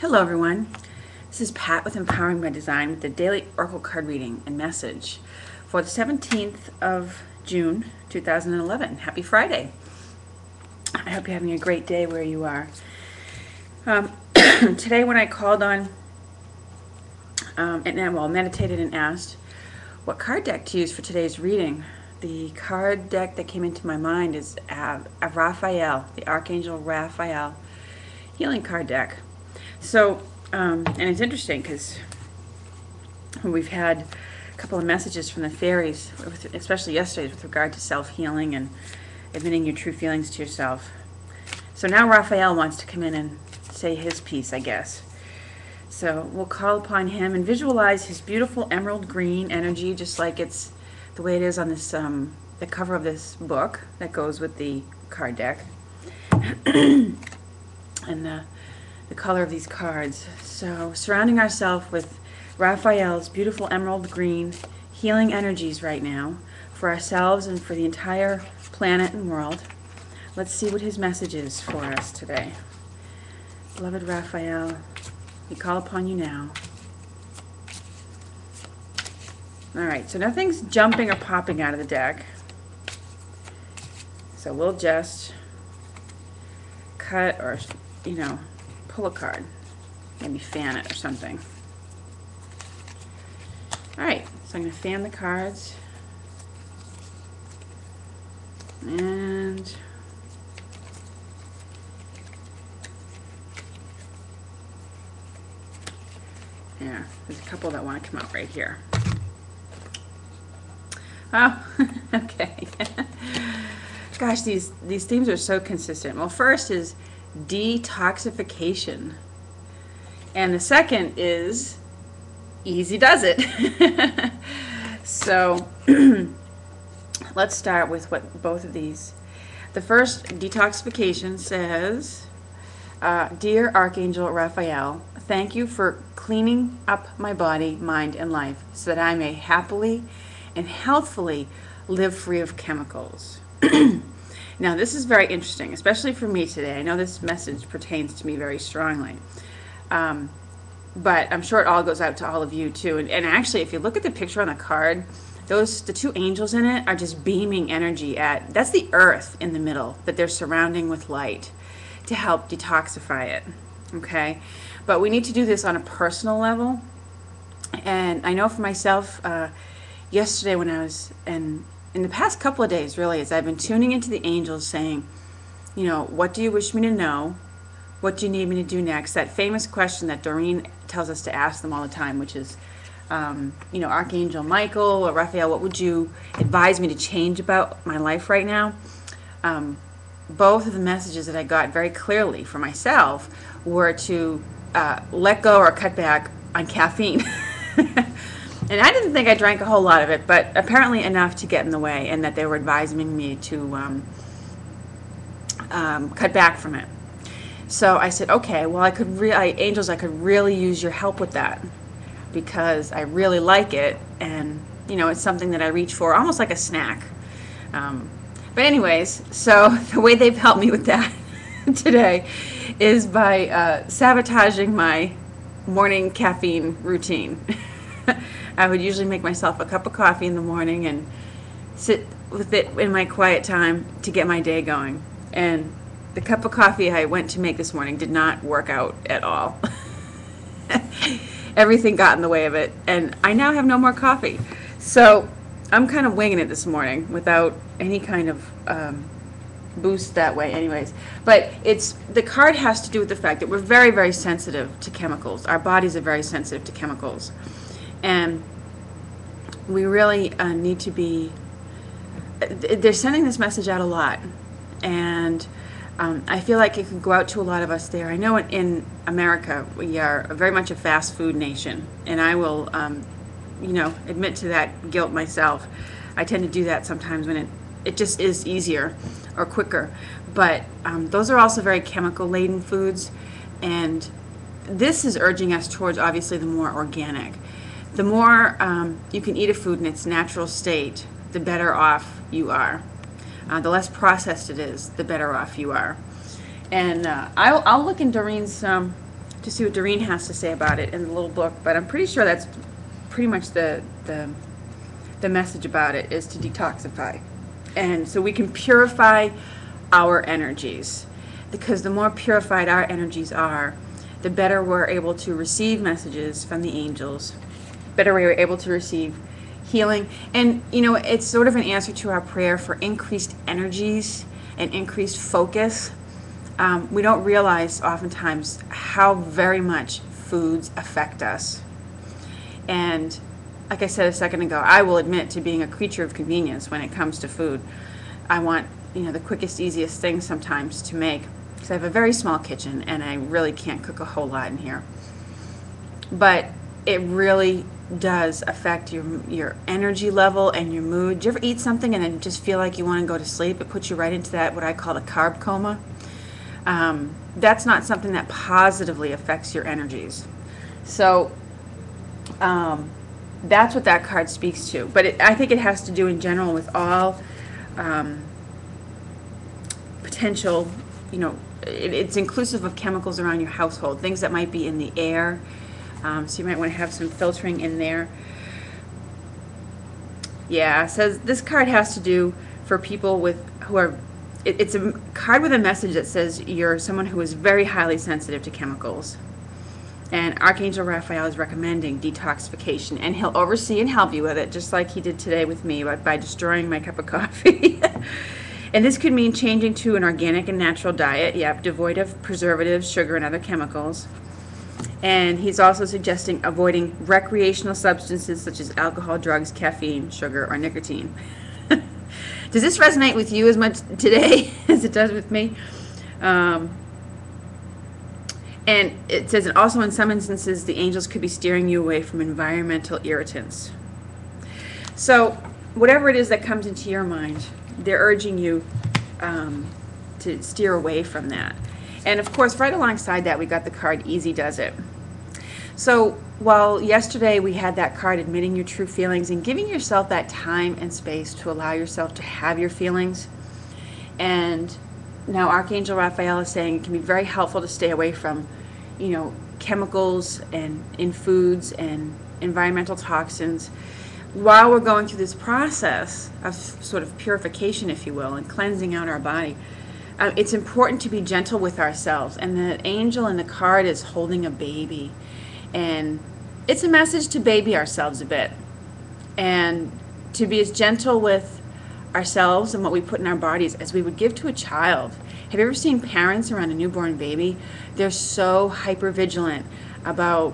Hello everyone, this is Pat with Empowering by Design with the daily Oracle card reading and message for the 17th of June 2011. Happy Friday. I hope you're having a great day where you are. Today when I called on meditated and asked what card deck to use for today's reading, the card deck that came into my mind is Raphael, the Archangel Raphael healing card deck. So, and it's interesting because we've had a couple of messages from the fairies, especially yesterday, with regard to self-healing and admitting your true feelings to yourself. So now Raphael wants to come in and say his piece, I guess. So we'll call upon him and visualize his beautiful emerald green energy, just like it's the way it is on this the cover of this book that goes with the card deck. And the color of these cards. So surrounding ourselves with Raphael's beautiful emerald green healing energies right now for ourselves and for the entire planet and world. Let's see what his message is for us today. Beloved Raphael, we call upon you now. Alright, so nothing's jumping or popping out of the deck. So we'll just cut or, pull a card. Maybe fan it or something. Alright, so I'm going to fan the cards. And yeah, there's a couple that want to come out right here. Oh, okay. Gosh, these themes are so consistent. Well, first is detoxification. And the second is easy does it. So let's start with what both of these. The first, detoxification, says, Dear Archangel Raphael, thank you for cleaning up my body, mind, and life so that I may happily and healthfully live free of chemicals. Now, this is very interesting, especially for me today. I know this message pertains to me very strongly. But I'm sure it all goes out to all of you, too. And actually, if you look at the picture on the card, the two angels in it are just beaming energy at, that's the earth in the middle that they're surrounding with light to help detoxify it, okay? But we need to do this on a personal level. And I know for myself, yesterday when I was, in the past couple of days, really, as I've been tuning into the angels saying, what do you wish me to know? What do you need me to do next? That famous question that Doreen tells us to ask them all the time, which is, Archangel Michael or Raphael, what would you advise me to change about my life right now? Both of the messages that I got very clearly for myself were to let go or cut back on caffeine. And I didn't think I drank a whole lot of it, but apparently enough to get in the way, and that they were advising me to cut back from it. So I said, okay, well, angels, I could really use your help with that because I really like it, and it's something that I reach for almost like a snack. But anyways, so the way they've helped me with that today is by sabotaging my morning caffeine routine. I would usually make myself a cup of coffee in the morning and sit with it in my quiet time to get my day going. And the cup of coffee I went to make this morning did not work out at all. Everything got in the way of it, and I now have no more coffee. So I'm kind of winging it this morning without any kind of boost that way anyways. But the card has to do with the fact that we're very, very sensitive to chemicals. Our bodies are very sensitive to chemicals. And we really need to be, they're sending this message out a lot. And I feel like it could go out to a lot of us there. I know in America, we are very much a fast food nation. And I will, admit to that guilt myself. I tend to do that sometimes when it just is easier or quicker. But those are also very chemical-laden foods. And this is urging us towards, obviously, the more organic. The more you can eat a food in its natural state, the better off you are. The less processed it is, the better off you are. And I'll look in Doreen's to see what Doreen has to say about it in the little book, but I'm pretty sure that's pretty much the message about it, is to detoxify. And so we can purify our energies, because the more purified our energies are, the better we're able to receive messages from the angels, better we're able to receive healing. And you know, it's sort of an answer to our prayer for increased energies and increased focus. We don't realize oftentimes how very much foods affect us. And like I said a second ago, I will admit to being a creature of convenience when it comes to food. I want, you know, the quickest, easiest things sometimes to make, because I have a very small kitchen and I really can't cook a whole lot in here. But it really does affect your energy level and your mood. Do you ever eat something and then just feel like you want to go to sleep? It puts you right into that, what I call the carb coma. That's not something that positively affects your energies. So that's what that card speaks to. But I think it has to do in general with all potential, you know, it's inclusive of chemicals around your household, things that might be in the air. So you might want to have some filtering in there. Yeah, it says this card has to do for people who are, it's a card with a message that says you're someone who is very highly sensitive to chemicals. And Archangel Raphael is recommending detoxification, and he'll oversee and help you with it, just like he did today with me by destroying my cup of coffee. And this could mean changing to an organic and natural diet, devoid of preservatives, sugar, and other chemicals. And he's also suggesting avoiding recreational substances such as alcohol, drugs, caffeine, sugar, or nicotine. Does this resonate with you as much today as it does with me? And it says, and also in some instances, the angels could be steering you away from environmental irritants. So whatever it is that comes into your mind, they're urging you to steer away from that. And of course, right alongside that, we got the card Easy Does It. So while yesterday we had that card admitting your true feelings and giving yourself that time and space to allow yourself to have your feelings, and now Archangel Raphael is saying it can be very helpful to stay away from, you know, chemicals and in foods and environmental toxins while we're going through this process of sort of purification, if you will, and cleansing out our body. It's important to be gentle with ourselves, and the angel in the card is holding a baby, and it's a message to baby ourselves a bit and to be as gentle with ourselves and what we put in our bodies as we would give to a child. Have you ever seen parents around a newborn baby? They're so hyper vigilant about,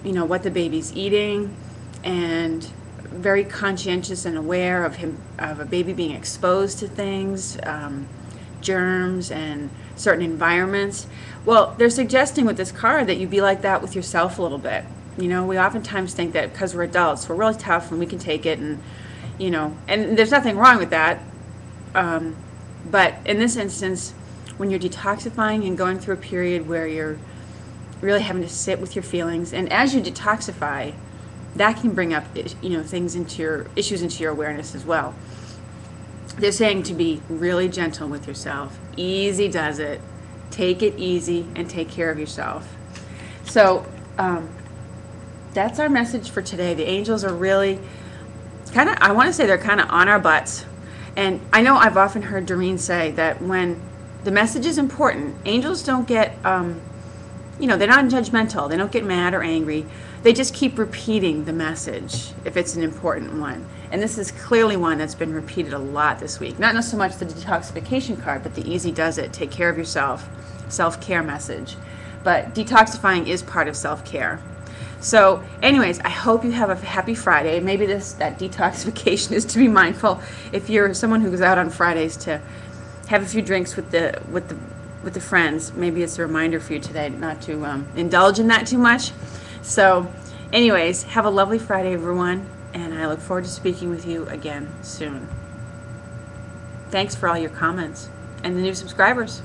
you know, what the baby's eating, and very conscientious and aware of a baby being exposed to things, germs and certain environments. Well, they're suggesting with this card that you be like that with yourself a little bit. You know, we oftentimes think that because we're adults, we're really tough and we can take it, and you know, and there's nothing wrong with that. But in this instance, when you're detoxifying and going through a period where you're really having to sit with your feelings, and as you detoxify, that can bring up, you know, things into your issues into your awareness as well. They're saying to be really gentle with yourself. Easy does it. Take it easy and take care of yourself. So that's our message for today. The angels are really kind of, I want to say they're kind of on our butts. And I know I've often heard Doreen say that when the message is important, angels don't get, you know, they're not judgmental. They don't get mad or angry. They just keep repeating the message if it's an important one. And this is clearly one that's been repeated a lot this week. Not so much the detoxification card, but the Easy Does It, take care of yourself, self-care message. But detoxifying is part of self-care. So anyways, I hope you have a happy Friday. Maybe that detoxification is to be mindful. If you're someone who goes out on Fridays to have a few drinks with the friends, maybe it's a reminder for you today not to indulge in that too much. So anyways, have a lovely Friday, everyone, and I look forward to speaking with you again soon. Thanks for all your comments and the new subscribers.